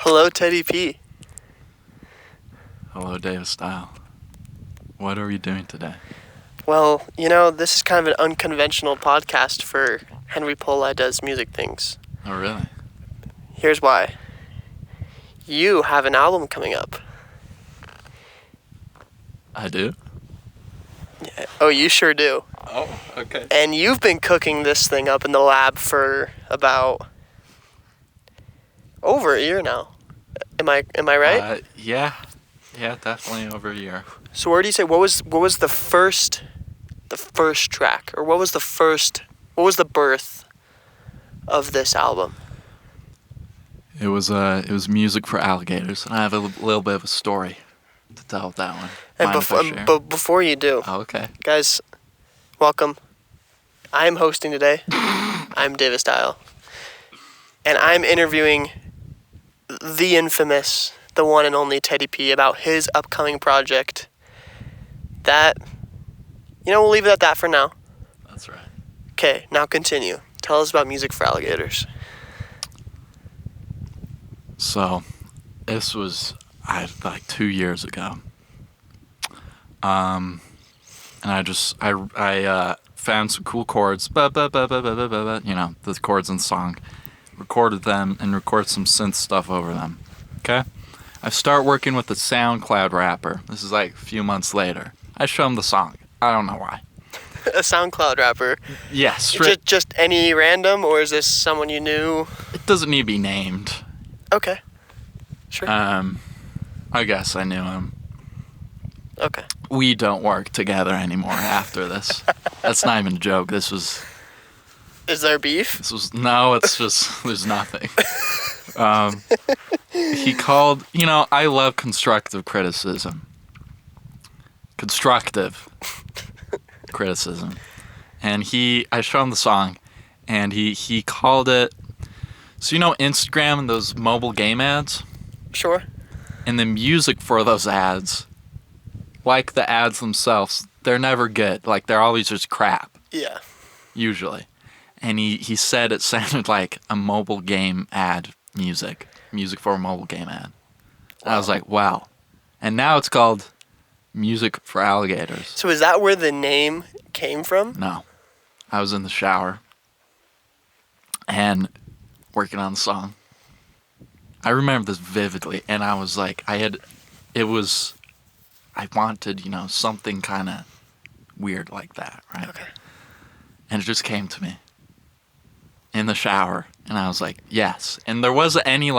Hello, Teddy P. Hello, David Style. What are you doing today? Well, this is kind of an unconventional podcast for Henry Pola Does Music Things. Oh, really? Here's why. You have an album coming up. I do? Yeah. Oh, you sure do. Oh, okay. And you've been cooking this thing up in the lab for about over a year now. Am I right? Yeah, definitely over a year. So where do you say what was the first track, or what was the birth of this album? It was Music for Alligators, and I have a little bit of a story to tell with that one. And Mind if I share? before you do, Oh, okay. guys, welcome. I'm hosting today. I'm David Style, and I'm interviewing the infamous, the one and only Teddy P about his upcoming project. That, we'll leave it at that for now. That's right. Okay, now continue. Tell us about Music for Alligators. So, this was like 2 years ago. And I found some cool chords, the chords in the song, recorded them, and recorded some synth stuff over them. Okay? I start working with the SoundCloud rapper. This is like a few months later. I show him the song. I don't know why. A SoundCloud rapper. Yes. Just any random, or is this someone you knew? It doesn't need to be named. Okay. Sure. I guess I knew him. Okay. We don't work together anymore after this. That's not even a joke. Is there beef? No, it's just, there's nothing. He called, I love constructive criticism. And I showed him the song, and he called it, so Instagram and those mobile game ads? Sure. And the music for those ads, like the ads themselves, they're never good. Like, they're always just crap. Yeah. Usually. And he said it sounded like a mobile game ad music for a mobile game ad. Wow. I was like, wow. And now it's called Music for Alligators. So is that where the name came from? No. I was in the shower and working on the song. I remember this vividly, and I was like, I wanted, something kind of weird like that, right? Okay. And it just came to me in the shower, and I was like, yes. And there wasn't any it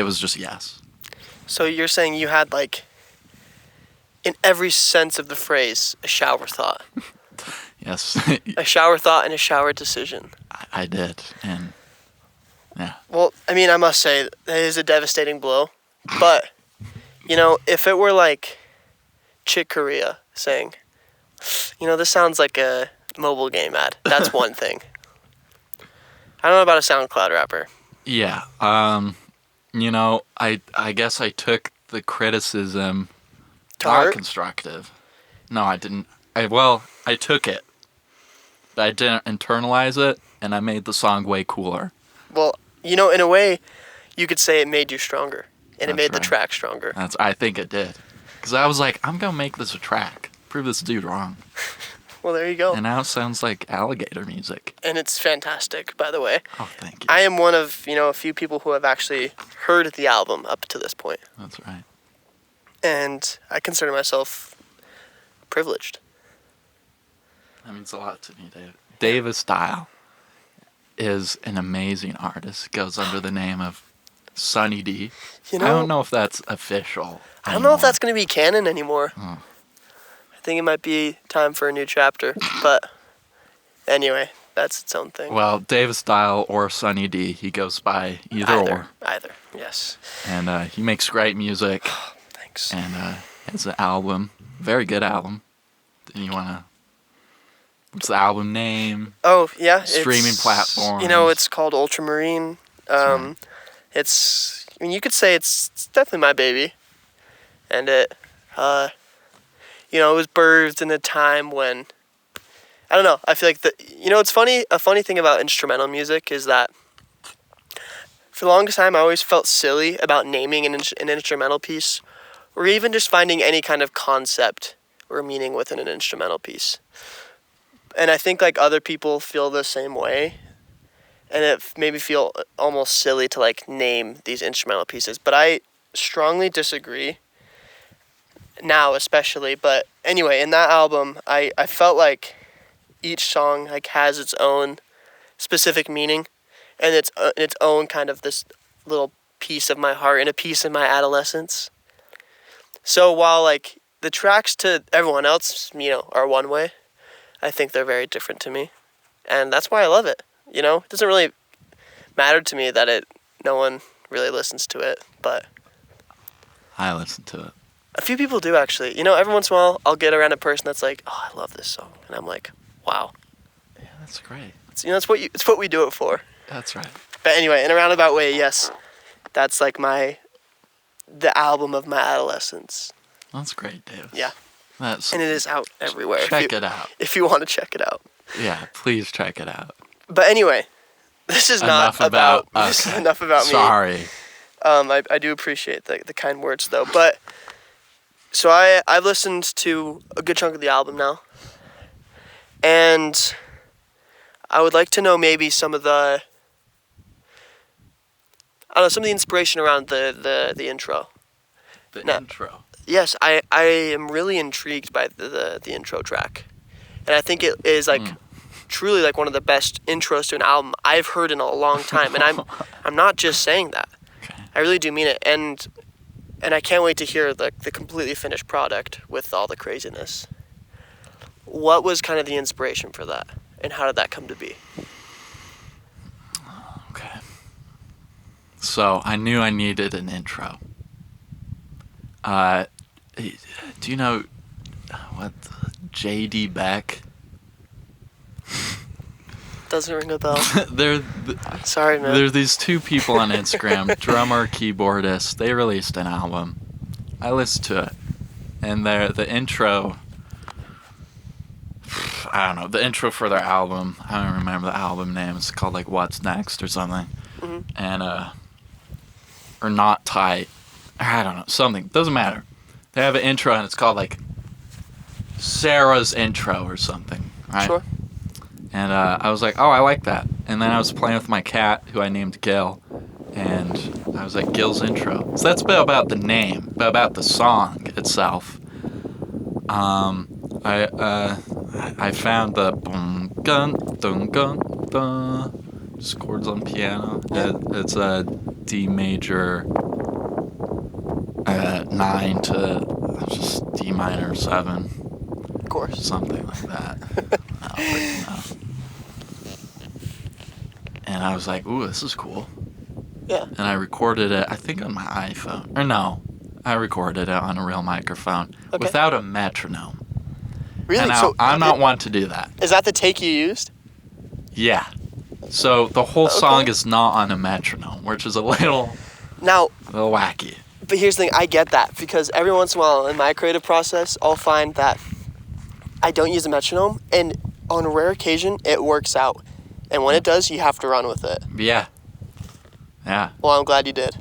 was just yes. So you're saying you had, in every sense of the phrase, a shower thought. Yes. A shower thought and a shower decision. I did, and yeah. Well, I must say, that is a devastating blow. But, if it were like Chick Corea saying, this sounds like a mobile game ad, that's one thing. I don't know about a SoundCloud rapper. Yeah. I guess I took the criticism to not heart? Constructive. No, I didn't. I took it. But I didn't internalize it, and I made the song way cooler. Well, in a way, you could say it made you stronger, and it made the right. track stronger. I think it did. Because I was like, I'm going to make this a track. Prove this dude wrong. Well, there you go. And now it sounds like alligator music. And it's fantastic, by the way. Oh, thank you. I am one of, a few people who have actually heard the album up to this point. That's right. And I consider myself privileged. That means a lot to me, David. David Style is an amazing artist. Goes under the name of Sunny D. I don't know if that's official. I don't know if that's going to be canon anymore. Oh. I think it might be time for a new chapter. But anyway, that's its own thing. Well, David Style or Sunny D, he goes by either, Either, yes. And he makes great music. Thanks. And has an album, very good album. Do you want to? What's the album name? Oh yeah, streaming platforms. It's called Ultramarine. Right. It's. You could say it's definitely my baby, and it was birthed in a time when, I don't know, I feel like it's funny, a funny thing about instrumental music is that For the longest time, I always felt silly about naming an instrumental piece, or even just finding any kind of concept or meaning within an instrumental piece. And I think like other people feel the same way, and it made me feel almost silly to like name these instrumental pieces. But I strongly disagree now, especially. But anyway, in that album, I felt like each song like has its own specific meaning, and its own kind of this little piece of my heart and a piece of my adolescence. So while like the tracks to everyone else, are one way, I think they're very different to me, and that's why I love it. It doesn't really matter to me that no one really listens to it, but I listen to it. a few people do actually. Every once in a while I'll get around a person that's like, "Oh, I love this song," and I'm like, "Wow." Yeah, that's great. It's what we do it for. That's right. But anyway, in a roundabout way, yes, that's like the album of my adolescence. That's great, Davis. Yeah. And it is out everywhere. Check it out. If you want to check it out. Yeah, please check it out. But anyway, this is enough not about us. This is enough about me. Sorry. I do appreciate the kind words though. But so I've listened to a good chunk of the album now, and I would like to know maybe some of the inspiration around the intro. The intro. Yes, I am really intrigued by the intro track, and I think it is like truly like one of the best intros to an album I've heard in a long time, and I'm not just saying that. Okay. I really do mean it, and I can't wait to hear the completely finished product with all the craziness. What was kind of the inspiration for that, and how did that come to be? Okay. So I knew I needed an intro. Do you know what J.D. Beck? Doesn't ring a bell. Sorry, man. There's these two people on Instagram, drummer, keyboardist. They released an album. I listened to it, and the intro. I don't know the intro for their album. I don't remember the album name. It's called like "What's Next" or something, and or "Not Tight." I don't know, something. Doesn't matter. They have an intro and it's called like Sarah's Intro or something, right? Sure. And I was like, oh, I like that. And then I was playing with my cat, who I named Gil, and I was like, Gil's Intro. So that's about the name, but about the song itself. I found the boom gun dun gun dun, just chords on piano. It's a D major. 9 to just D minor 7. Of course. Something like that. I don't freaking know. And I was like, ooh, this is cool. Yeah. And I recorded it, I think on my iPhone. Or no, I recorded it on a real microphone without a metronome. Really? And So I'm not one to do that. Is that the take you used? Yeah. So the whole song is not on a metronome, which is a little wacky. But here's the thing, I get that, because every once in a while in my creative process, I'll find that I don't use a metronome, and on a rare occasion, it works out. And when it does, you have to run with it. Yeah. Yeah. Well, I'm glad you did.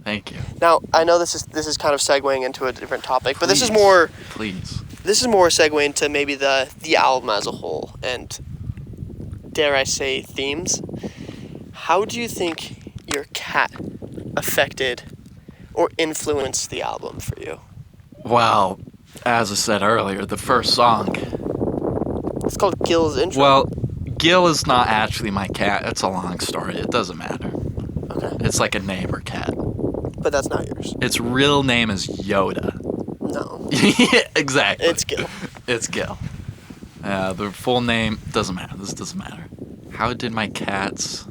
Thank you. Now, I know this is kind of segueing into a different topic, but this is more segueing to maybe the album as a whole, and dare I say, themes. How do you think your cat affected or influenced the album for you? Well, as I said earlier, the first song. It's called Gil's Intro. Well, Gil is not actually my cat. It's a long story. It doesn't matter. Okay. It's like a neighbor cat. But that's not yours. Its real name is Yoda. No. Yeah, exactly. It's Gil. It's Gil. The full name doesn't matter. This doesn't matter. How did my cats...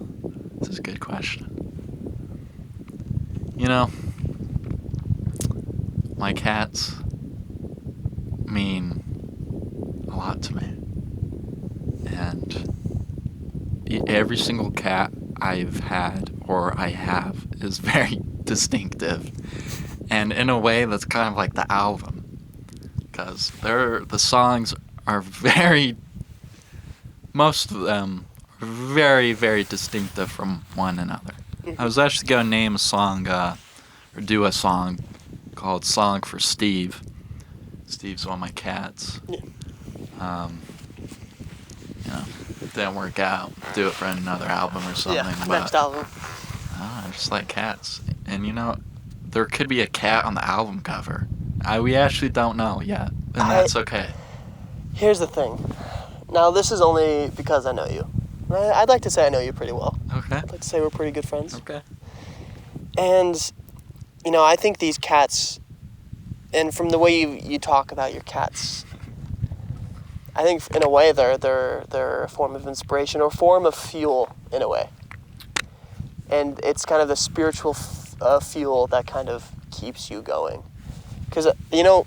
This is a good question. My cats mean a lot to me. And every single cat I've had or I have is very distinctive. And in a way, that's kind of like the album. Because the songs are most of them are very, very distinctive from one another. I was actually going to name a song, or do a song called Song for Steve. Steve's one of my cats. Yeah. It didn't work out. Do it for another album or something. Yeah, but next album. I just like cats. And there could be a cat on the album cover. We actually don't know yet. And that's okay. Here's the thing. Now, this is only because I know you. I'd like to say I know you pretty well. Okay. I'd like to say we're pretty good friends. Okay. And, I think these cats, and from the way you talk about your cats, I think in a way they're a form of inspiration or form of fuel in a way. And it's kind of the spiritual fuel that kind of keeps you going. Because,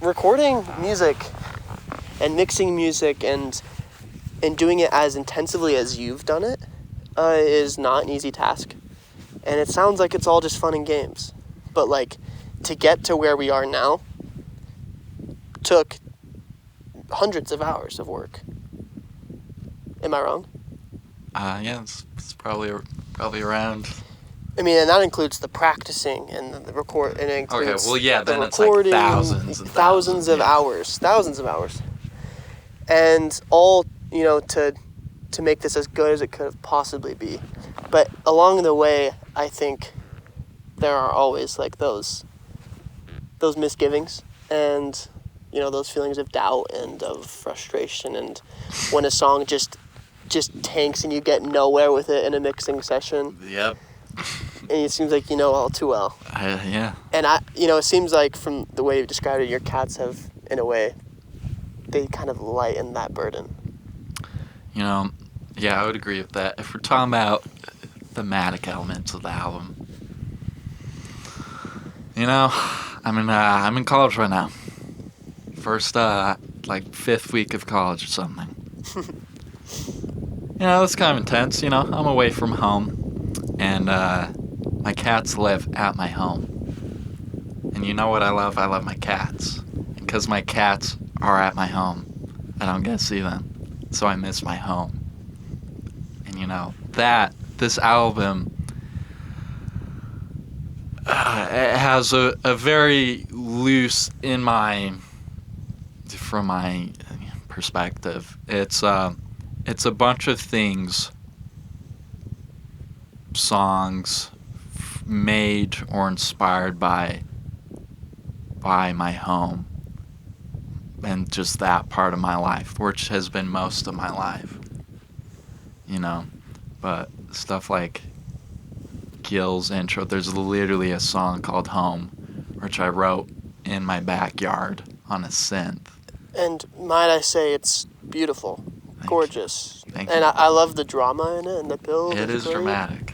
recording music and mixing music and doing it as intensively as you've done it is not an easy task. And it sounds like it's all just fun and games. But, to get to where we are now took hundreds of hours of work. Am I wrong? Yeah, it's probably around. I mean, and that includes the practicing and the record, and it includes Okay, well, yeah, then the it's like recording, thousands and thousands of yeah. hours, and all to make this as good as it could possibly be. But along the way, I think there are always those misgivings and those feelings of doubt and of frustration, and when a song just tanks and you get nowhere with it in a mixing session. Yep. And it seems like you know all too well. Yeah. And it seems like from the way you described it, your cats have, in a way, they kind of lighten that burden. Yeah, I would agree with that. If we're talking about thematic elements of the album, I'm in college right now. First, fifth week of college or something. It's kind of intense, I'm away from home, and my cats live at my home. And you know what I love? I love my cats. Because my cats are at my home, I don't get to see them, so I miss my home. And this album, it has a very loose, from my perspective, it's a bunch of things, songs made or inspired by my home and just that part of my life, which has been most of my life, but stuff like Gil's intro, there's literally a song called Home, which I wrote in my backyard on a synth. And might I say, it's beautiful, gorgeous. Thank and you. I love the drama in it and the build. It is great. dramatic.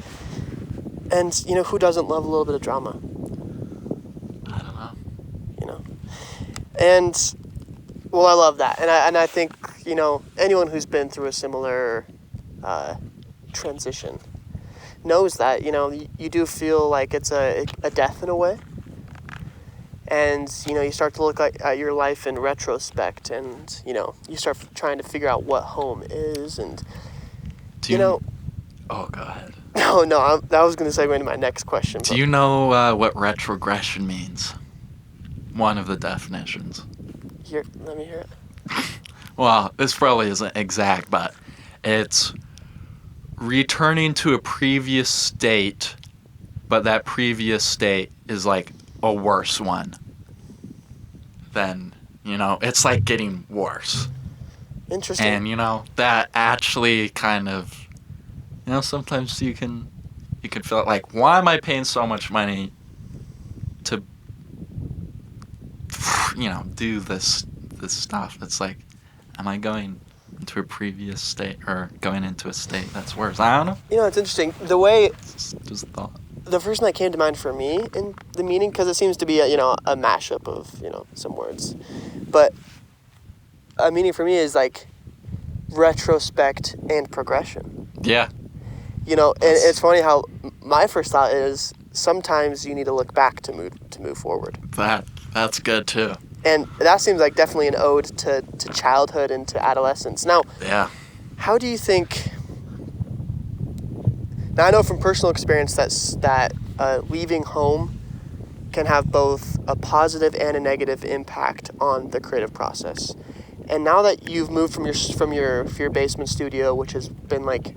And, who doesn't love a little bit of drama? I don't know. And, well, I love that. And I think, anyone who's been through a similar transition knows that, you do feel like it's a death in a way. And, you start to look at your life in retrospect and, you start trying to figure out what home is and, Oh, go ahead. No, that was going to segue into my next question. Do you know what retrogression means? One of the definitions. Here, let me hear it. Well, this probably isn't exact, but it's returning to a previous state, but that previous state is like a worse one. Then, it's like getting worse. Interesting. And, that actually kind of, sometimes you can feel it like, why am I paying so much money to, do this stuff? It's like, am I going into a previous state or going into a state that's worse? I don't know. It's interesting. The way... Just a thought. The first thing that came to mind for me in the meaning, because it seems to be a mashup of, some words. But a meaning for me is like retrospect and progression. Yeah. And it's funny how my first thought is sometimes you need to look back to move forward. That's good too. And that seems like definitely an ode to childhood and to adolescence. Now, yeah. How do you think Now I know from personal experience that leaving home can have both a positive and a negative impact on the creative process. And now that you've moved from your basement studio, which has been like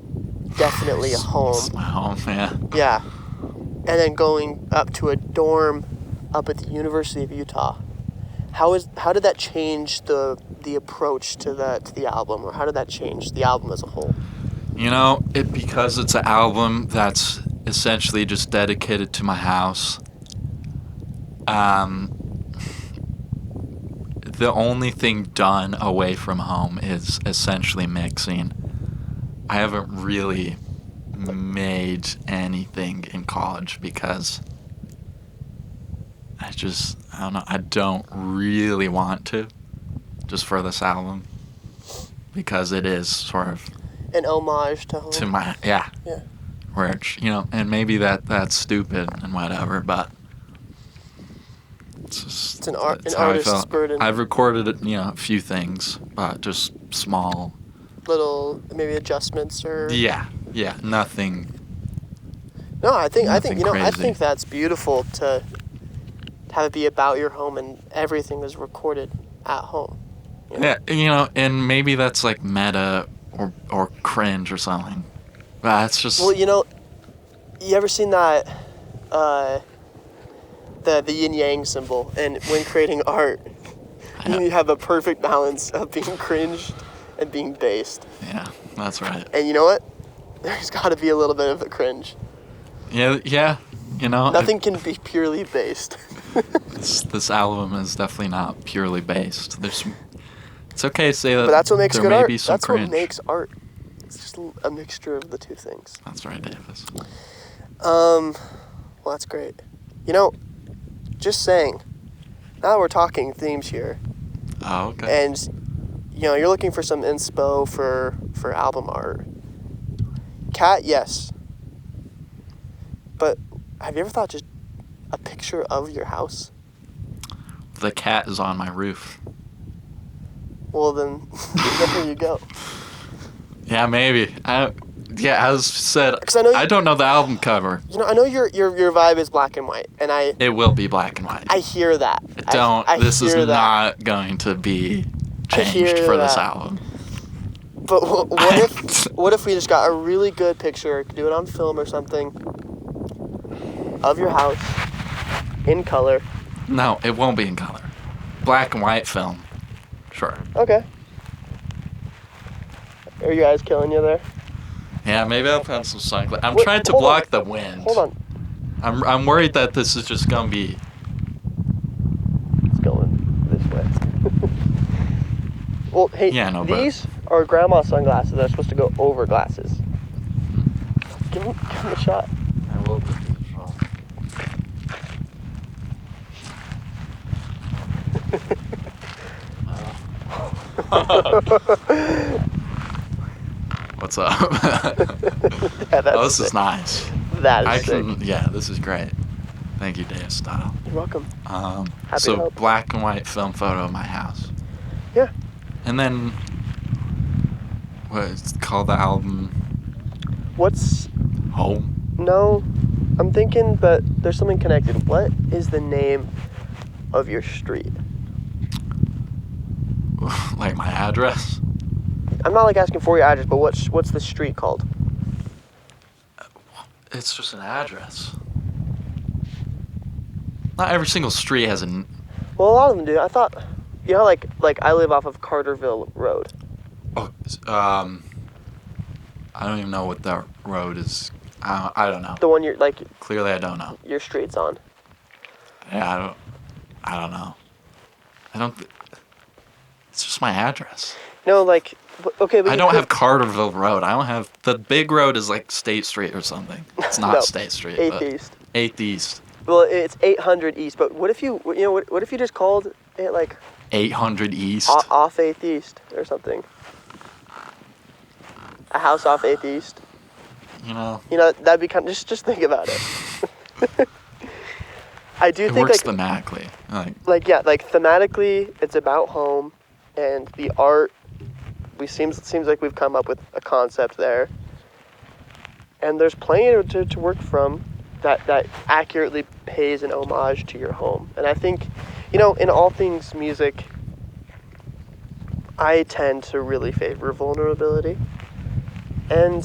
definitely a home. It's my home, yeah. Yeah. And then going up to a dorm up at the University of Utah. How did that change the approach to the album, or how did that change the album as a whole? You know, because it's an album that's essentially just dedicated to my house. The only thing done away from home is essentially mixing. I haven't really made anything in college because I don't know, I don't really want to, just for this album, because it is sort of An homage to home. to my, yeah. Where it's, and maybe that's stupid and whatever, but It's an artist's artist's burden. I've recorded a few things, but just small. Little maybe adjustments or. Yeah, nothing. No, I think I crazy. think that's beautiful to have it be about your home and everything is recorded at home. Yeah, and maybe that's like meta or cringe or something. But it's just. Well, you ever seen that the yin yang symbol, and when creating art, you have a perfect balance of being cringed and being based. Yeah, that's right. And you know what? There's got to be a little bit of a cringe. Yeah. Nothing can be purely based. This album is definitely not purely based. It's okay to say that. But that's what makes there good may art. be some That's cringe. what makes art. It's just a mixture of the two things. That's right, Davis. Well, that's great. Just saying. Now that we're talking themes here, Oh, okay. and you're looking for some inspo for album art. Cat, yes. But have you ever thought just a picture of your house? The cat is on my roof. Well, then there you go. Yeah, maybe. As said, 'Cause I know I don't know the album cover. I know your vibe is black and white, and It will be black and white. I hear that. This is hear that. not going to be I hear changed for this that. album. But what if we just got a really good picture, do it on film or something, of your house in color? No, it won't be in color. Black and white film. Sure. Okay. Are you guys killing you there? Yeah, maybe I'll put some sunglasses. I'm Wait, trying to hold block on. the wind. Hold on. I'm worried that this is just gonna be. It's going this way. Well, hey, Yeah, no, but- these are grandma's sunglasses that are supposed to go over glasses. Give them a shot. I will. What's up? Yeah, that's This sick. is nice. That is sick. Yeah, this is great. Thank you, Dave Style. You're welcome. Happy to So help. black and white film photo of my house. Yeah. And then what is it called, the album What's... Home? No, I'm thinking, but there's something connected. What is the name of your street? Like my address? I'm not like asking for your address, but what's the street called? It's just an address. Not every single street has a. Well, a lot of them do. I thought, like I live off of Carterville Road. Oh, I don't even know what that road is. I don't know. The one you're like Clearly, I don't know. your street's on. Yeah, I don't know. It's just my address. No, like okay, but I you don't could- have Carterville Road. I don't have the big road is like State Street or something. It's not No, State Street. 8th but East. 8th East. Well, it's 800 East. But what if what if you just called it like 800 East. off 8th East or something? A house off 8th East. That'd be kind of, just think about it. I do It think works like thematically. like thematically it's about home, and the art. It seems like we've come up with a concept there. And there's plenty to work from that accurately pays an homage to your home. And I think, in all things music, I tend to really favor vulnerability. And,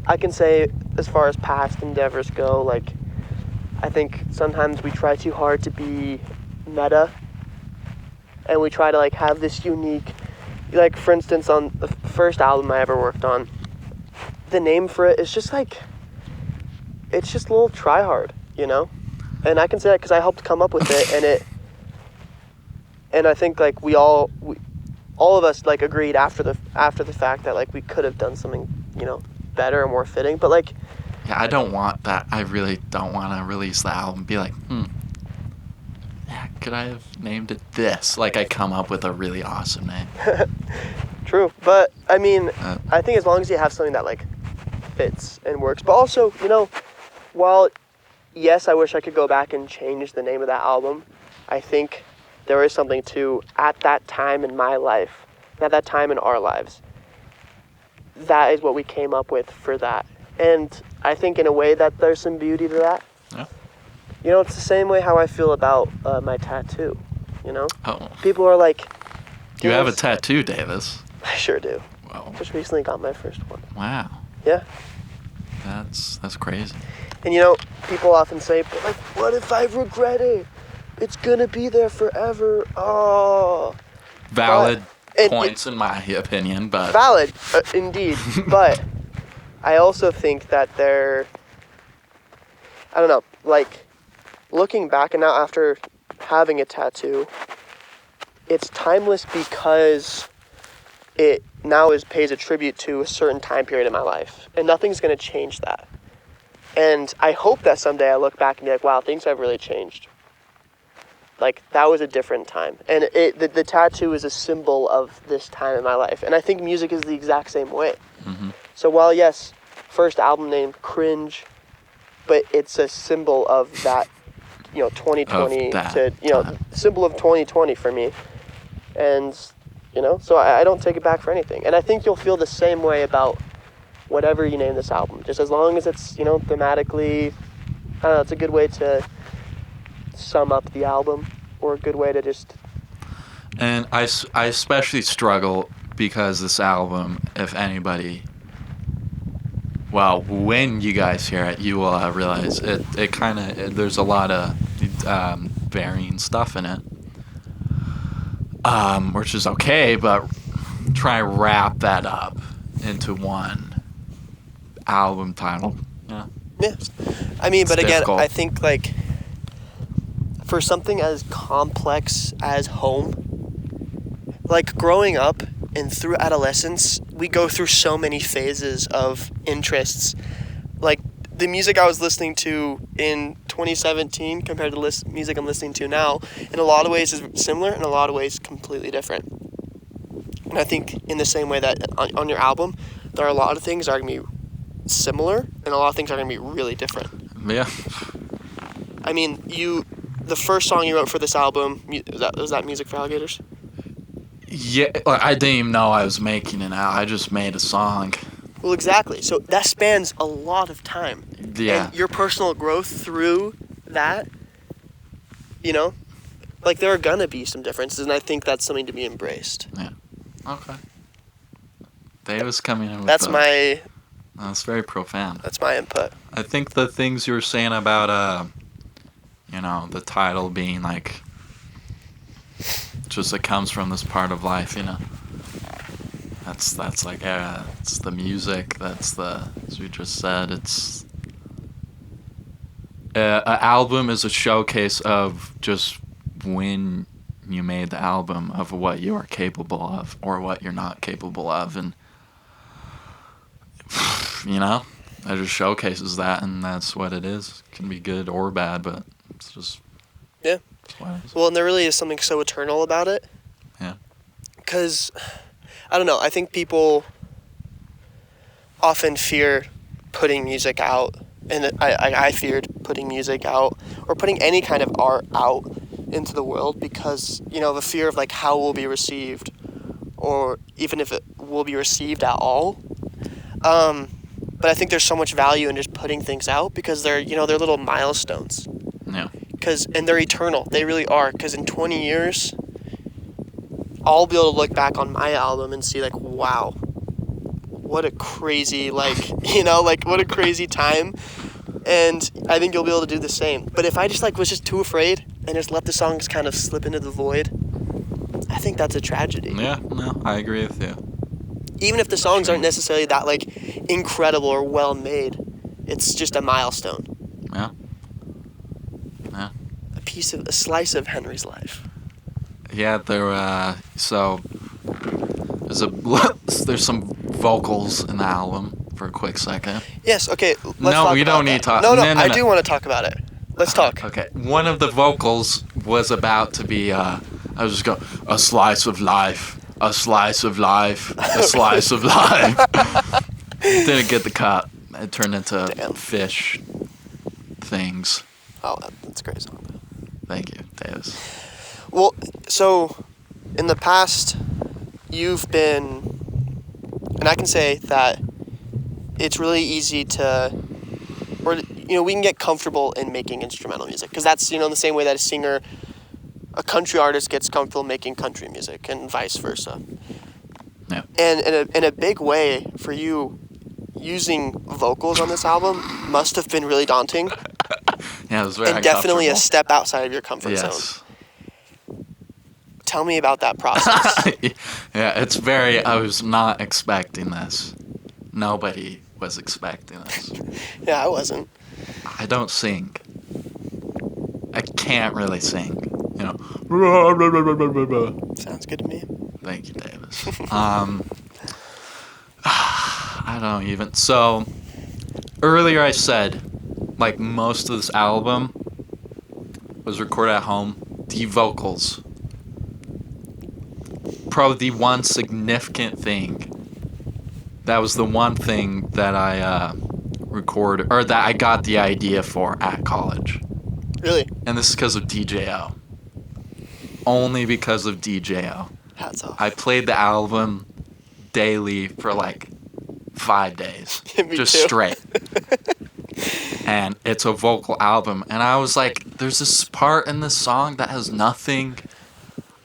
I can say, as far as past endeavors go, I think sometimes we try too hard to be meta, and we try to, have this unique, for instance, on the first album I ever worked on, the name for it is just, it's just a little try-hard, And I can say that because I helped come up with it, and I think, all of us, agreed after the fact that, we could have done something, better and more fitting, but, Yeah, I don't want that. I really don't want to release the album and be like, yeah, could I have named it this? I come up with a really awesome name. True, but, I mean, I think as long as you have something that, fits and works, but also, while, yes, I wish I could go back and change the name of that album, I think there is something to, at that time in my life, at that time in our lives, that is what we came up with for that. And I think in a way that there's some beauty to that. Yeah. It's the same way how I feel about my tattoo, Oh. People are like... You have a tattoo, Davis. I sure do. Whoa. Just recently got my first one. Wow. Yeah. That's crazy. And people often say, but what if I regret it? It's gonna be there forever. Oh. Valid points in my opinion, but... Valid, indeed. But I also think that I don't know, looking back and now after having a tattoo, it's timeless because it now pays a tribute to a certain time period in my life. And nothing's going to change that. And I hope that someday I look back and be like, wow, things have really changed. That was a different time. And the tattoo is a symbol of this time in my life. And I think music is the exact same way. Mm-hmm. So while, yes, first album name, Cringe, but it's a symbol of that, 2020 symbol of 2020 for me. And, so I don't take it back for anything. And I think you'll feel the same way about whatever you name this album. Just as long as it's, thematically, I don't know, it's a good way to sum up the album, or a good way to just... And I especially struggle because this album, if anybody... Well, when you guys hear it, you will realize it kind of... There's a lot of varying stuff in it. Which is okay, but try and wrap that up into one album title. Yeah. Yeah. I mean, but again, difficult. I think, for something as complex as home, growing up and through adolescence, we go through so many phases of interests. The music I was listening to in 2017 compared to music I'm listening to now, in a lot of ways is similar, in a lot of ways completely different. And I think in the same way that on your album, there are a lot of things that are going to be similar, and a lot of things are going to be really different. Yeah. I mean, the first song you wrote for this album, was that Music for Alligators? Yeah, I didn't even know I was making it out. I just made a song. Well, exactly. So that spans a lot of time. Yeah. And your personal growth through that, there are gonna be some differences, and I think that's something to be embraced. Yeah. Okay. Davis coming in with That's very profound. That's my input. I think the things you were saying about, the title being just it comes from this part of life, That's it's the music. That's as we just said, it's an album is a showcase of just when you made the album, of what you are capable of or what you're not capable of, and it just showcases that, and that's what it is. It can be good or bad, but it's just what it is. Well, and there really is something so eternal about it. Yeah. Because, I don't know, I think people often fear putting music out, and I feared putting music out, or putting any kind of art out into the world, because, the fear of how it will be received, or even if it will be received at all. But I think there's so much value in just putting things out because they're little milestones. Yeah. And they're eternal. They really are. Because in 20 years, I'll be able to look back on my album and see, like, wow, what a crazy, like, what a crazy time. And I think you'll be able to do the same. But if I just, was just too afraid and just let the songs kind of slip into the void, I think that's a tragedy. Yeah, no, I agree with you. Even if the songs aren't necessarily that, incredible or well-made, it's just a milestone. Yeah. Yeah. A slice of Henry's life. Yeah, so there's some vocals in the album for a quick second. Yes, okay, let's No, talk we about don't that. need to talk. No, No, I do want to talk about it. Let's talk. Okay, one of the vocals was about to be, I was just going, a slice of life, a slice of life, a slice of life. Didn't get the cut. It turned into fish things. Oh, that's a great song. Thank you, Davis. Well, so in the past, you've been, and I can say that it's really easy to, we can get comfortable in making instrumental music because that's, the same way that a country artist gets comfortable making country music and vice versa. Yeah. And in a big way for you, using vocals on this album must have been really daunting. Yeah, it was very and definitely a uncomfortable. step outside of your comfort zone. Yes. Tell me about that process. Yeah, I was not expecting this. Nobody was expecting this. Yeah, I wasn't. I don't sing. I can't really sing. Sounds good to me. Thank you, Davis. I don't even. So, earlier I said, most of this album was recorded at home. The vocals. Probably the one significant thing. That was the one thing that I recorded, or that I got the idea for at college. Really? And this is because of DJO. Only because of DJO. Hats off. I played the album daily for 5 days. Me just too. Straight. And it's a vocal album. And I was like, there's this part in this song that has nothing.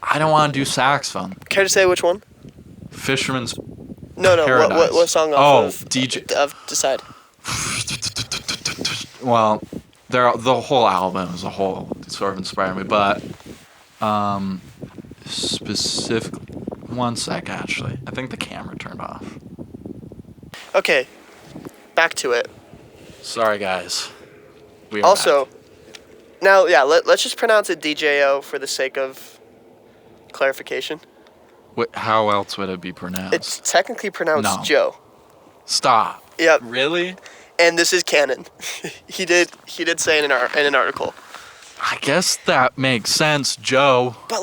I don't want to do saxophone. Care to say which one? Fisherman's No. Paradise. What song off DJ. of Decide? Well, the whole album as a whole sort of inspired me, but specific. One sec, actually. I think the camera turned off. Okay, back to it. Sorry, guys. We are Also, back. now, let's just pronounce it DJO for the sake of clarification. How else would it be pronounced? It's technically pronounced No. Joe. Stop. Yep. Really? And this is canon. he did say in an article. I guess that makes sense, Joe. But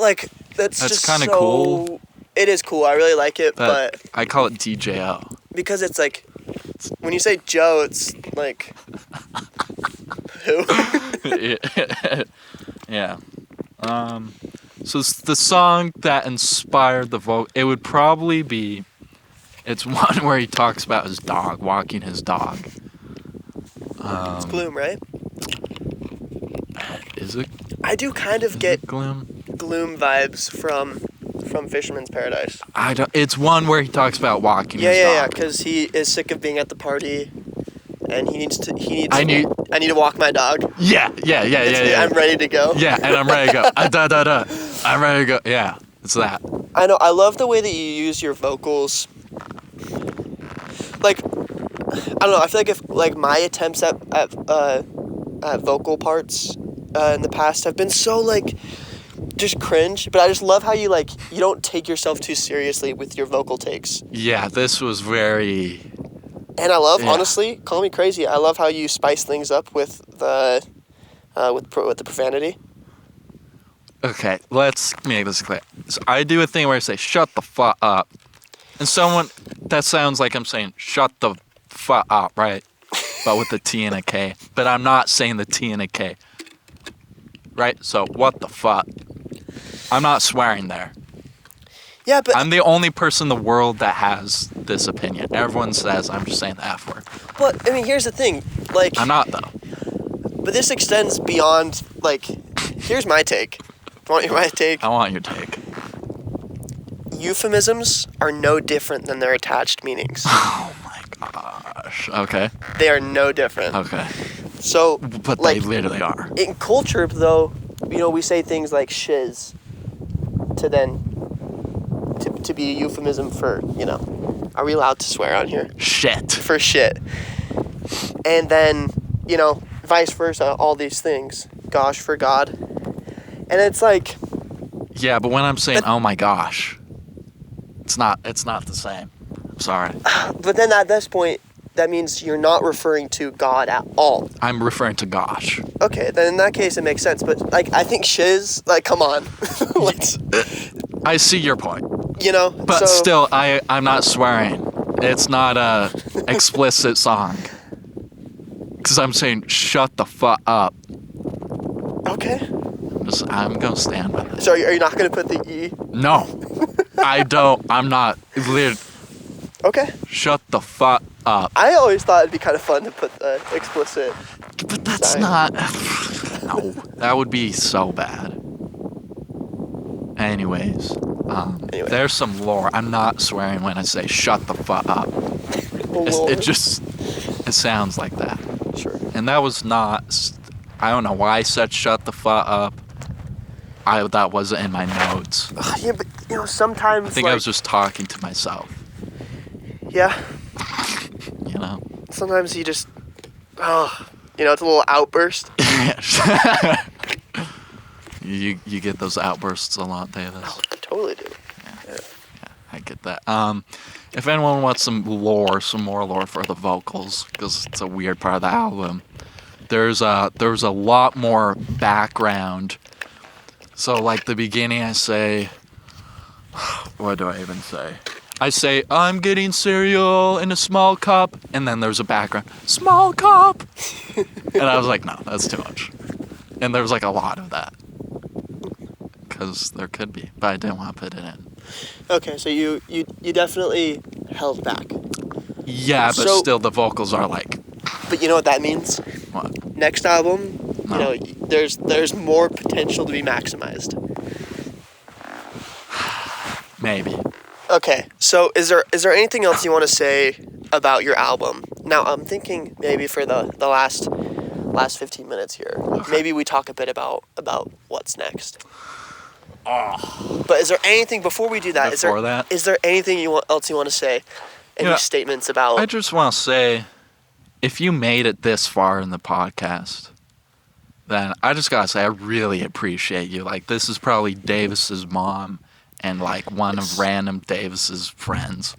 that's just kinda so cool. It is cool. I really like it, but I call it DJO. because it's when you say Joe, it's who? Yeah. So it's the song that inspired the vote. It would probably be. It's one where he talks about his dog, walking his dog. It's Gloom, right? Is it? I do kind of get Gloom? Gloom vibes from Fisherman's Paradise. I don't. It's one where he talks about walking his Yeah, dog. because he is sick of being at the party, and he needs. I need to walk my dog. Yeah. I'm ready to go. Yeah, and I'm ready to go. I'm ready to go. Yeah, it's that. I know. I love the way that you use your vocals. I don't know. I feel like if my attempts at vocal parts in the past have been so just cringe, but I just love how you you don't take yourself too seriously with your vocal takes. Yeah, this was very. And I love, honestly, call me crazy, I love how you spice things up with the profanity. Okay, let's make this clear. So I do a thing where I say, shut the fuck up. And that sounds like I'm saying, shut the fuck up, right? But with a T and a K. But I'm not saying the T and a K. Right? So, what the fuck? I'm not swearing there. Yeah, but I'm the only person in the world that has this opinion. Everyone says I'm just saying the F word. but I mean, here's the thing. Like, I'm not, though. but this extends beyond. Like, here's my take. Want my take? I want your take. Euphemisms are no different than their attached meanings. Oh, my gosh. Okay. They are no different. Okay. So, But like, they literally are. in culture, though, you know, we say things like shiz to be a euphemism for, you know, are we allowed to swear on here? Shit. For shit. And then, you know, vice versa, all these things. Gosh for God. And it's like, Yeah, but when I'm saying, oh my gosh, it's not the same. I'm sorry. but then at this point, that means you're not referring to God at all. I'm referring to gosh. Okay, then in that case it makes sense. But like, I think shiz, like, come on, let's, I see your point. you know. But so, still, I'm not swearing. It's not a explicit song. Because I'm saying, shut the fuck up. okay. I'm going to stand with it. So are you not gonna put the E? No. I don't. I'm not. Okay. Shut the fuck up. I always thought it'd be kind of fun to put the explicit. But that's Sorry. not. No. That would be so bad. Anyways. Anyway. There's some lore. I'm not swearing when I say shut the fuck up. It sounds like that. Sure. And that was not. I don't know why I said shut the fuck up. That wasn't in my notes. Yeah, but you know, sometimes I think I was just talking to myself. Yeah. You know. Sometimes you just, you know, it's a little outburst. you get those outbursts a lot, Davis. Oh, I totally do. Yeah, I get that. If anyone wants some more lore for the vocals, because it's a weird part of the album, there's a lot more background. So, like, the beginning, I say, what do I even say? I say, I'm getting cereal in a small cup, and then there's a background, small cup. And I was like, no, that's too much. And there was, like, a lot of that. Because there could be, but I didn't want to put it in. Okay, so you definitely held back. Yeah, but So- still, the vocals are like, But you know what that means? what? Next album, No. you know, there's more potential to be maximized. Maybe. Okay, so is there anything else you want to say about your album? Now, I'm thinking maybe for the last 15 minutes here, Okay. maybe we talk a bit about what's next. But is there anything before we do that? Before that? Is there anything else you want to say? Any Yeah, statements about? I just want to say, if you made it this far in the podcast, then I just gotta say I really appreciate you. Like, this is probably Davis's mom and like one of random Davis's friends.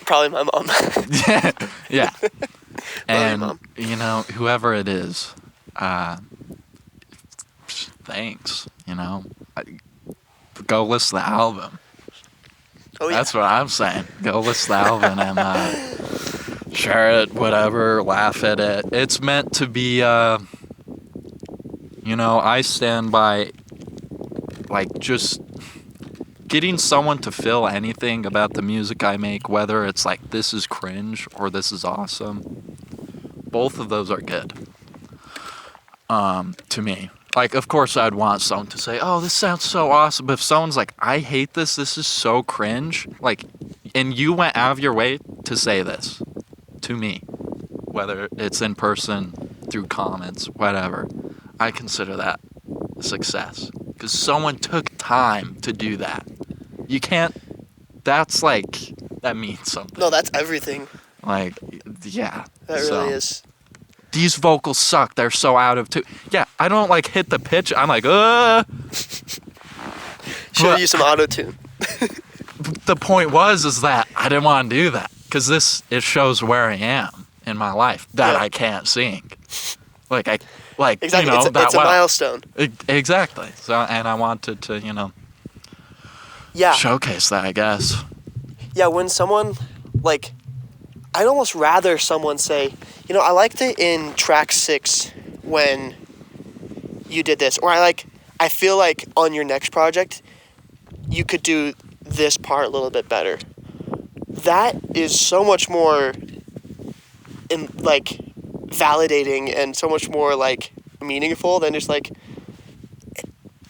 Probably my mom. Yeah. And Mom. you know, whoever it is, thanks. You know, go listen to the album. Oh yeah. That's what I'm saying. Go listen to the album and share it, whatever, laugh at it. It's meant to be, you know, I stand by, like, just getting someone to feel anything about the music I make, whether it's like, this is cringe or this is awesome. Both of those are good. To me. Like, of course, I'd want someone to say, oh, this sounds so awesome. But if someone's like, I hate this is so cringe, like, and you went out of your way to say this to me, whether it's in person, through comments, whatever, I consider that a success. Because someone took time to do that. You can't, that's like, that means something. No, that's everything. Like, yeah. That really is. These vocals suck. They're so out of tune. Yeah, I don't like hit the pitch. I'm like, Should have used some auto tune. The point is that I didn't want to do that because it shows where I am in my life that Yeah. I can't sing. Exactly. You know, it's a milestone. Exactly. So, and I wanted to, you know, Yeah. showcase that, I guess. Yeah, when someone, like, I'd almost rather someone say, you know, I liked it in track 6 when you did this. Or I feel like on your next project, you could do this part a little bit better. That is so much more like validating and so much more like meaningful than just like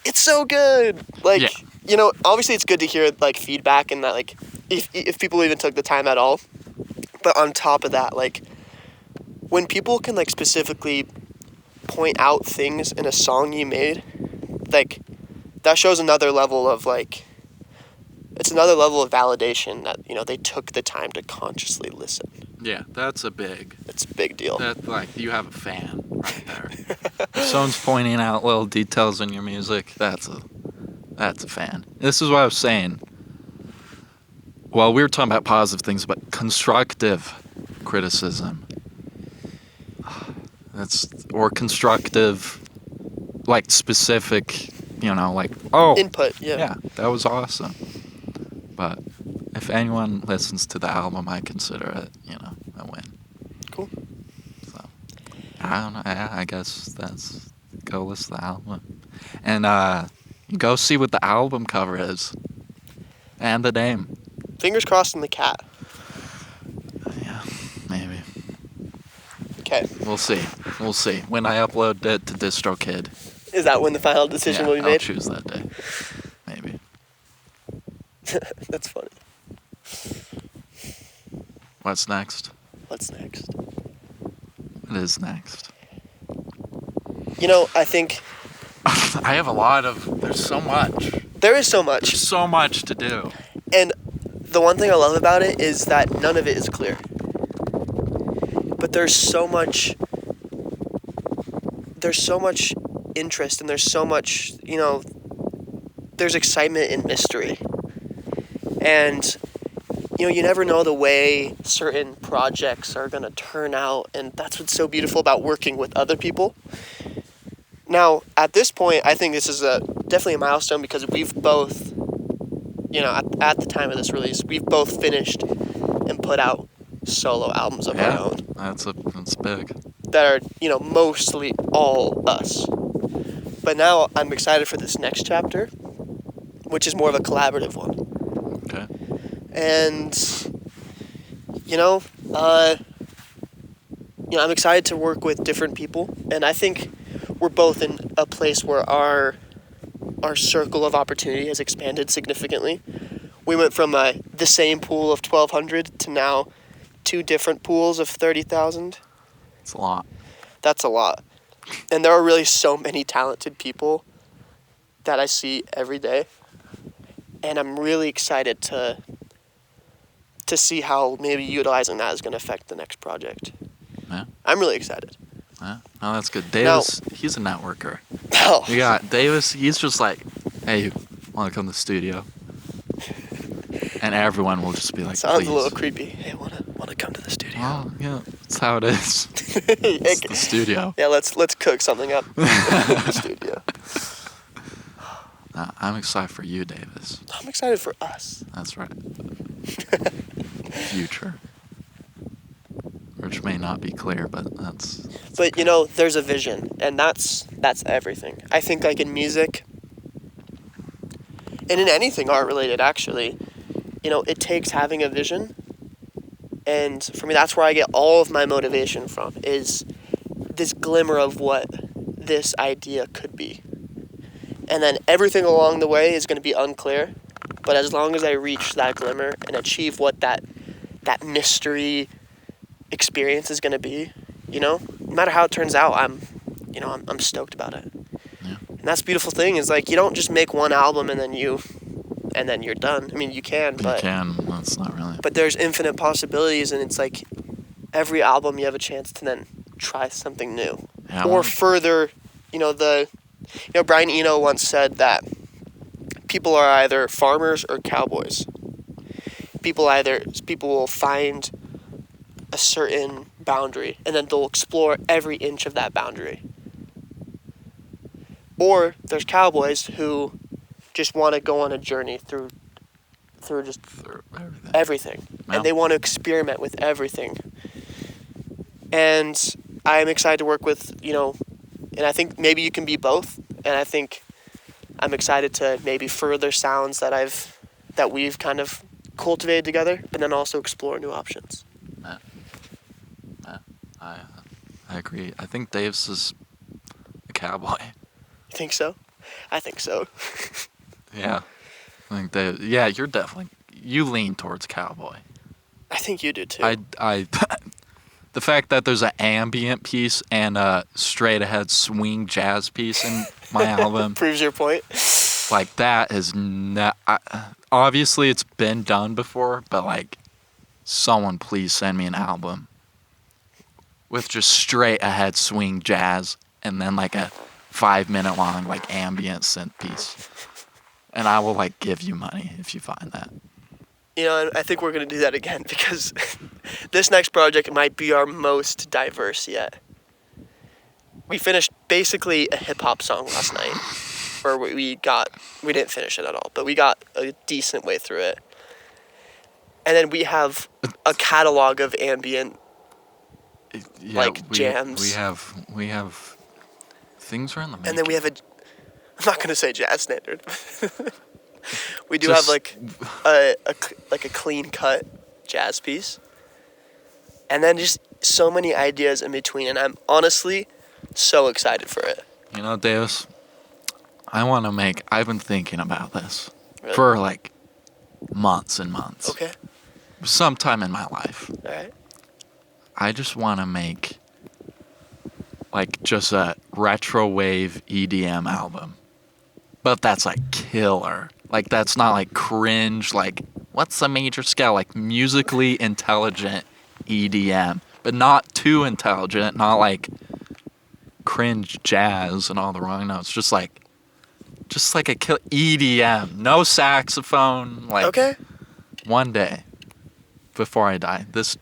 it's so good. Like, Yeah. you know, obviously it's good to hear like feedback and that like if people even took the time at all. But on top of that, like when people can like specifically point out things in a song you made, like that shows another level of like it's another level of validation that, you know, they took the time to consciously listen. Yeah, that's a big. It's a big deal. That like you have a fan right there. If someone's pointing out little details in your music, that's a fan. This is what I was saying. Well, we were talking about positive things, but constructive criticism. Or constructive, like specific, you know, like, oh, Input, yeah. yeah, that was awesome. But if anyone listens to the album, I consider it, you know, a win. Cool. So, I don't know. I guess that's go listen to the album. And go see what the album cover is. And the name. Fingers crossed on the cat. Yeah, maybe. Okay. We'll see. We'll see. When I upload it to DistroKid. Is that when the final decision will be I'll made? choose that day. Maybe. That's funny. What's next? What's next? What is next? You know, I think I have a lot of. There's so much. there is so much. There's so much to do. And the one thing I love about it is that none of it is clear. But there's so much interest and there's so much, you know, there's excitement in mystery. And, you know, you never know the way certain projects are going to turn out. And that's what's so beautiful about working with other people. Now, at this point, I think this is definitely a milestone because we've both, you know, at the time of this release, we've both finished and put out solo albums of our own. That's big. That are, you know, mostly all us. But now I'm excited for this next chapter, which is more of a collaborative one. Okay. And, you know, I'm excited to work with different people, and I think we're both in a place where our circle of opportunity has expanded significantly. We went from the same pool of 1,200 to now 2 different pools of 30,000. It's a lot. That's a lot. And there are really so many talented people that I see every day. And I'm really excited to see how maybe utilizing that is going to affect the next project. Yeah. I'm really excited. Yeah. Oh, that's good. Davis, he's a networker. Oh. You got Davis, he's just like, hey, want to come to the studio? And everyone will just be like, Sounds please. a little creepy. Hey, wanna come to the studio? Oh, yeah, that's how it is. It's the studio. Yeah, let's cook something up in the studio. I'm excited for you, Davis. I'm excited for us. That's right. Future. Which may not be clear, but that's But you know, there's a vision, and that's everything. I think like in music, and in anything art related, actually, you know, it takes having a vision. And for me, that's where I get all of my motivation from, is this glimmer of what this idea could be. And then everything along the way is going to be unclear. But as long as I reach that glimmer and achieve what that mystery experience is going to be, you know, no matter how it turns out, I'm stoked about it. Yeah. And that's the beautiful thing is like you don't just make one album and then you're done. I mean, you can, but that's not really. But there's infinite possibilities, and it's like every album you have a chance to then try something new or further. Brian Eno once said that people are either farmers or cowboys. People will find a certain boundary and then they'll explore every inch of that boundary. Or there's cowboys who just want to go on a journey through everything. Wow. And they want to experiment with everything. And I'm excited to work with, and I think maybe you can be both. And I think I'm excited to maybe further sounds that we've kind of cultivated together, but then also explore new options. I agree. I think Dave's is a cowboy. You think so? I think so. Yeah. I think Dave. Yeah, you're definitely. You lean towards cowboy. I think you do too. I the fact that there's an ambient piece and a straight ahead swing jazz piece in my album, Proves your point. like that is not. Obviously, it's been done before, but like, someone please send me an album with just straight ahead swing jazz and then like a 5-minute long like ambient synth piece, and I will like give you money if you find that. You know, I think we're going to do that again because this next project might be our most diverse yet. We finished basically a hip-hop song last night. Or we didn't finish it at all, but we got a decent way through it. And then we have a catalog of ambient, jams. We have things are in the making. And then we have I'm not going to say jazz standard. We do Just- have like a clean cut jazz piece, and then just so many ideas in between, and I'm honestly so excited for it. You know, Davis, I've been thinking about this Really? for like months and months. Okay, Sometime in my life. all right. I just want to make like just a retro wave EDM album. But that's like killer. Like that's not like cringe, like what's the major scale? Like musically intelligent EDM. But not too intelligent, not like cringe jazz and all the wrong notes. Just like a kill EDM. No saxophone. Like Okay. one day before I die. This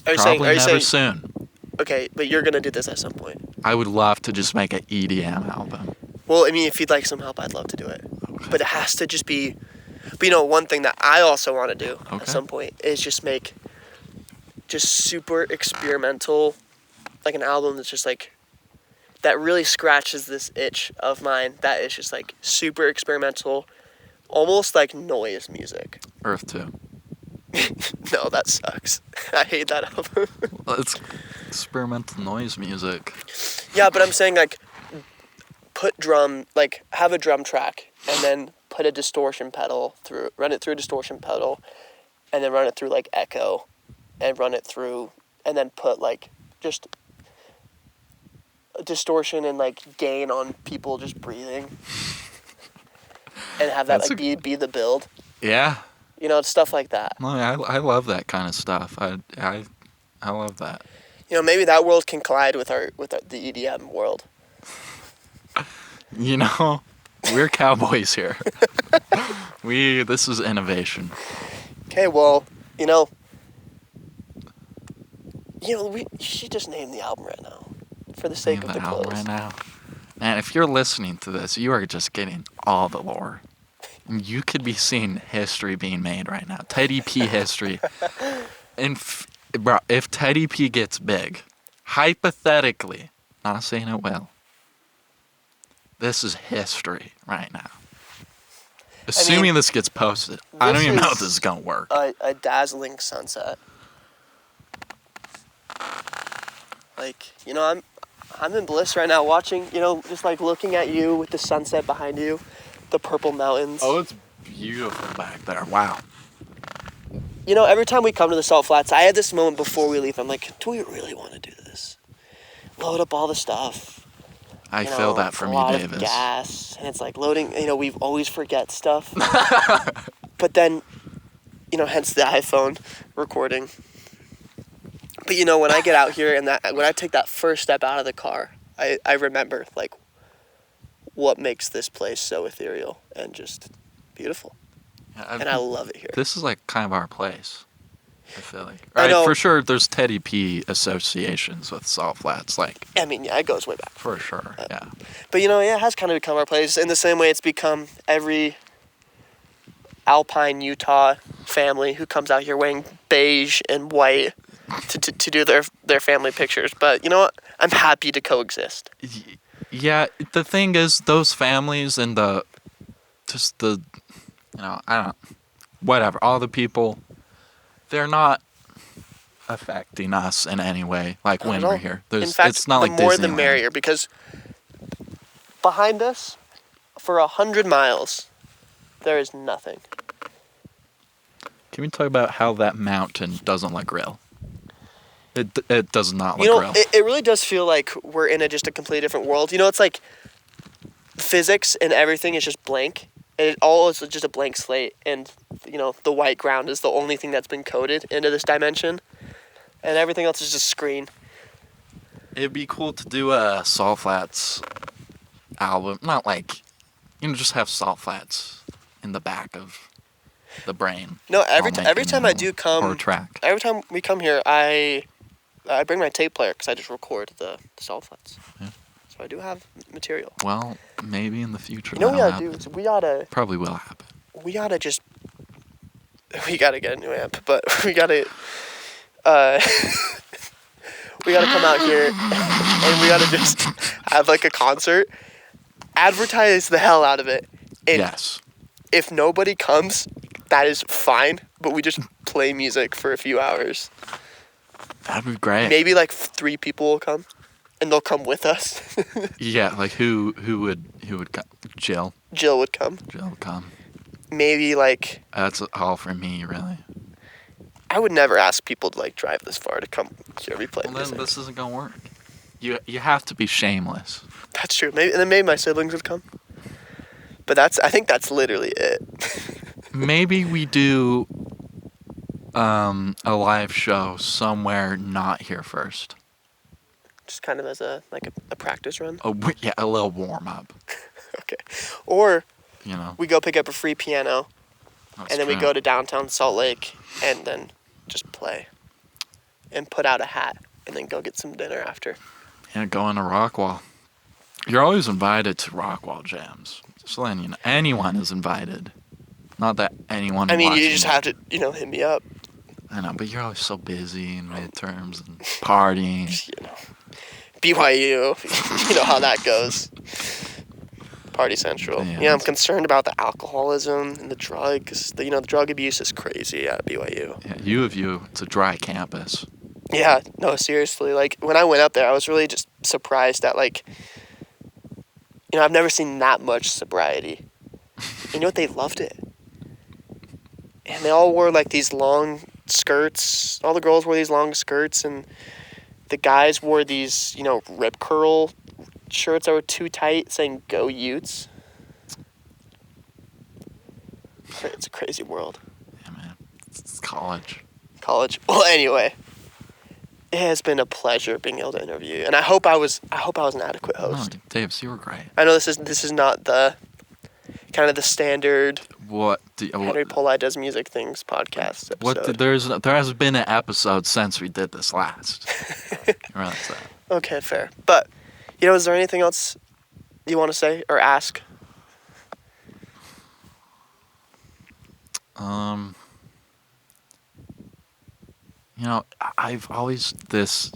Are you probably saying? never soon. Okay, but you're gonna do this at some point. I would love to just make an EDM album. Well, I mean, if you'd like some help, I'd love to do it. Okay. But it has to just be. But you know, one thing that I also want to do at Okay. some point is just make just super experimental, like an album that's just like that really scratches this itch of mine. That is just like super experimental, almost like noise music. Earth 2. No, that sucks. I hate that album. Well, it's experimental noise music. Yeah, but I'm saying like have a drum track and then put a distortion pedal run it through a distortion pedal, and then run it through like echo, and run it through, and then put like just a distortion and like gain on people just breathing, and have that That's like be the build. Yeah. You know, stuff like that. No, I love that kind of stuff. I love that. You know, maybe that world can collide with the EDM world. You know, we're cowboys here. This is innovation. Okay, well, you know, we should just name the album right now, for the sake of the album close. right now. Man, if you're listening to this, you are just getting all the lore. You could be seeing history being made right now. Teddy P history. And bro, if Teddy P gets big, hypothetically, not saying it will, this is history right now. Assuming this gets posted. I don't even know if this is going to work. A dazzling sunset. Like, you know, I'm in bliss right now watching, you know, just like looking at you with the sunset behind you, the purple mountains. Oh, it's beautiful back there. Wow. You know, every time we come to the Salt Flats, I had this moment before we leave. I'm like, do we really want to do this? Load up all the stuff. I feel that from a you, lot Davis. of gas, and it's like loading. You know, we always forget stuff. But then, you know, hence the iPhone recording. But you know, when I get out here and when I take that first step out of the car, I remember like what makes this place so ethereal and just beautiful. Yeah, And I love it here. This is like kind of our place. I feel like. I Right, know. for sure. There's Teddy P associations with Salt Flats, like I mean, yeah, it goes way back. for sure. Yeah. But you know, yeah, it has kind of become our place in the same way it's become every Alpine, Utah family who comes out here wearing beige and white to do their family pictures. But you know what? I'm happy to coexist. Yeah. The thing is, those families and the just I don't, whatever. All the people, they're not affecting us in any way. Like Not when at we're all. here, In fact, it's not the like more Disneyland. the merrier, because behind us, for 100 miles, there is nothing. Can we talk about how that mountain doesn't look real? It does not look You know, real. it really does feel like we're in just a completely different world. You know, it's like physics and everything is just blank. And it all is just a blank slate. And, you know, the white ground is the only thing that's been coded into this dimension. And everything else is just screen. It'd be cool to do a Salt Flats album. Not like, just have Salt Flats in the back of the brain. No, every while making time an I do come, album or track. every time we come here, I bring my tape player because I just record the salt flats. Yeah. So I do have material. Well, maybe in the future. You know what we that'll gotta do? happen. Is we gotta Probably will happen. we gotta get a new amp, but we gotta we gotta come out here and we gotta just have like a concert, advertise the hell out of it, and Yes. if nobody comes, that is fine. But we just play music for a few hours. That'd be great. Maybe like 3 people will come, and they'll come with us. Yeah, like who would come? Jill. Jill would come. Jill would come. Maybe like That's all for me, really. I would never ask people to like drive this far to come hear me play Well, music. then this isn't gonna work. You have to be shameless. That's true. Maybe and then maybe my siblings would come. But I think that's literally it. Maybe we do a live show somewhere not here first. Just kind of as a practice run. A little warm up. Okay. Or You know. we go pick up a free piano That's and then we true. go to downtown Salt Lake and then just play and put out a hat and then go get some dinner after. Yeah, going to Rockwall. You're always invited to Rockwall jams. Just letting you know. Anyone is invited. Not that anyone. I mean, you watching just it. have to, hit me up. I know, but you're always so busy in midterms and partying. You know, BYU, you know how that goes. Party Central. Yeah, Yeah, I'm concerned about the alcoholism and the drugs. The drug abuse is crazy at BYU. Yeah, U of U, it's a dry campus. Yeah, no, seriously. Like, when I went up there, I was really just surprised at, like, I've never seen that much sobriety. You know what? They loved it. And they all wore, like, these long skirts. All the girls wore these long skirts, and the guys wore these, rip curl shirts that were too tight saying, "Go Utes." It's a crazy world. Yeah, man. It's college. College. Well, anyway. It has been a pleasure being able to interview you, and I hope I was an adequate No, host. Davis, you were great. I know this is not the kind of the standard Henry Poli Does Music Things podcast episode. There has been an episode since we did this last. You realize that? Okay, fair. But is there anything else you want to say or ask? I've always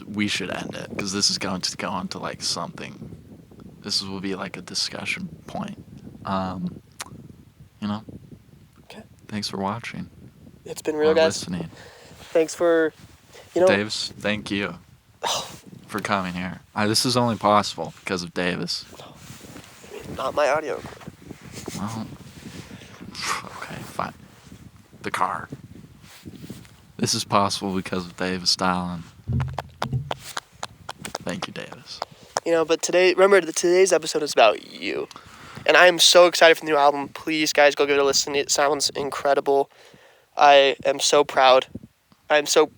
we should end it because this is going to go on to like something. This will be like a discussion point. Okay. Thanks for watching. It's been real, or guys. listening. Thanks for, Davis, thank you for coming here. This is only possible because of Davis. Not my audio. Well, okay, fine. The car. This is possible because of Davis Dallin. Thank you, Davis. But remember that today's episode is about you. And I am so excited for the new album. Please, guys, go give it a listen. It sounds incredible. I am so proud. I'm so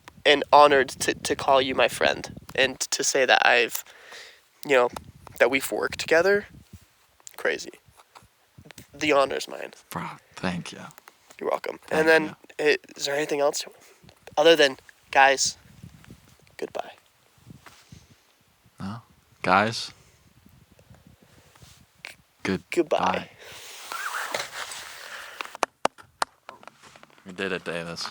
honored to call you my friend and to say that that we've worked together. Crazy. The honor's mine. Bro, thank you. You're welcome. Thank And then, is there anything else? Other than, guys, goodbye. No? Guys? Goodbye. We did it, Davis.